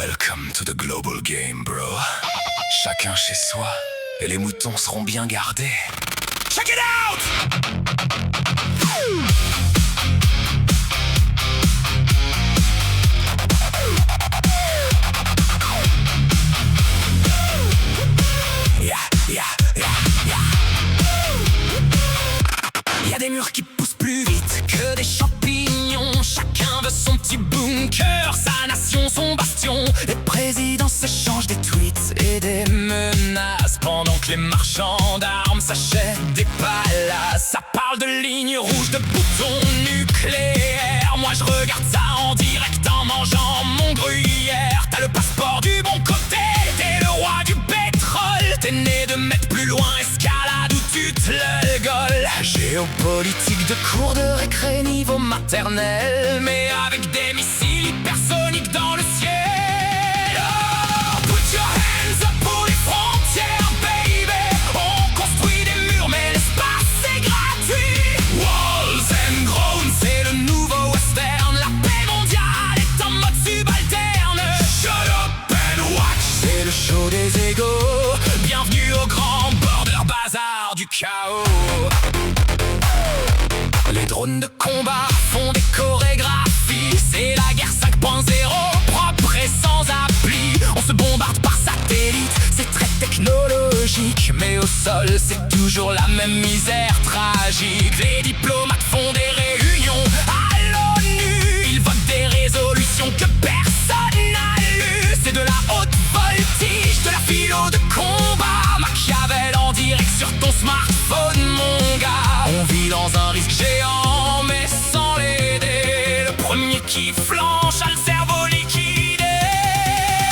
Welcome to the global game, bro. Chacun chez soi, et les moutons seront bien gardés. Check it out! Y'a des murs qui poussent plus vite que des champignons. Chacun veut son petit bunker, sa nation, son bastion. Les présidents s'échangent des tweets et des menaces, pendant que les marchands d'armes s'achètent des palaces. Ça parle de lignes rouges, de boutons nucléaires. Moi je regarde ça en direct en mangeant mon gruyère. T'as le passeport du bon côté, t'es le roi du pétrole. T'es né de mettre plus loin, escalade ou tu te le goles. Géopolitique de cours de récré niveau maternel, mais avec des missiles hypersoniques dans le ciel. Oh, put your hands up pour les frontières, baby. On construit des murs, mais l'espace c'est gratuit. Walls and groans, c'est le nouveau western. La paix mondiale est en mode subalterne. Shut up and watch, c'est le show des égaux. Bienvenue au grand border bazar du chaos. Les drones de combat font des chorégraphies. C'est la guerre 5.0, propre et sans appli. On se bombarde par satellite, c'est très technologique. Mais au sol, c'est toujours la même misère tragique. Les diplomates font des réunions à l'ONU. Ils votent des résolutions que personne n'a lues. C'est de la haute voltige, de la philo de combat. Machiavel en direct sur ton smartphone, mon gars. On vit dans un risque géant, mais sans l'aider. Le premier qui flanche a le cerveau liquidé.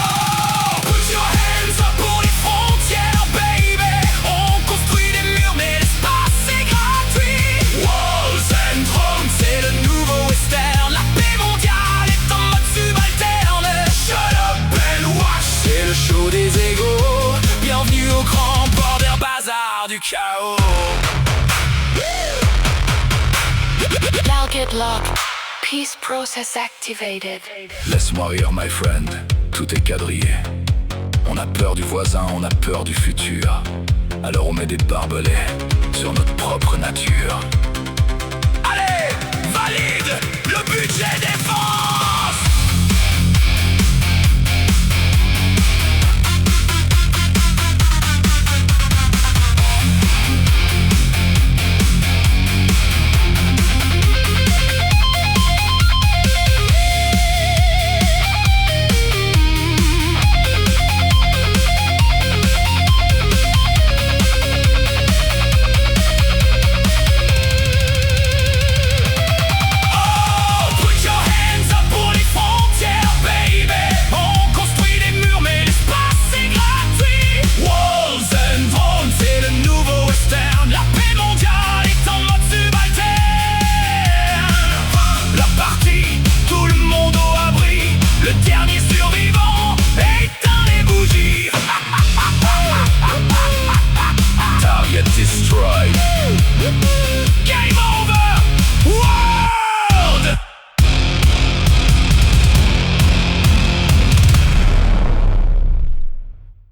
Oh, put your hands up pour les frontières, baby. On construit des murs, mais l'espace c'est gratuit. Walls and drones, c'est le nouveau western. La paix mondiale est en mode subalterne. Shut up and watch, c'est le show des égaux. Bienvenue au grand border bazar du chaos. Target lock. Peace process activated. Laisse-moi rire, my friend, tout est quadrillé. On a peur du voisin, on a peur du futur. Alors on met des barbelés sur notre propre nature. Allez, valide!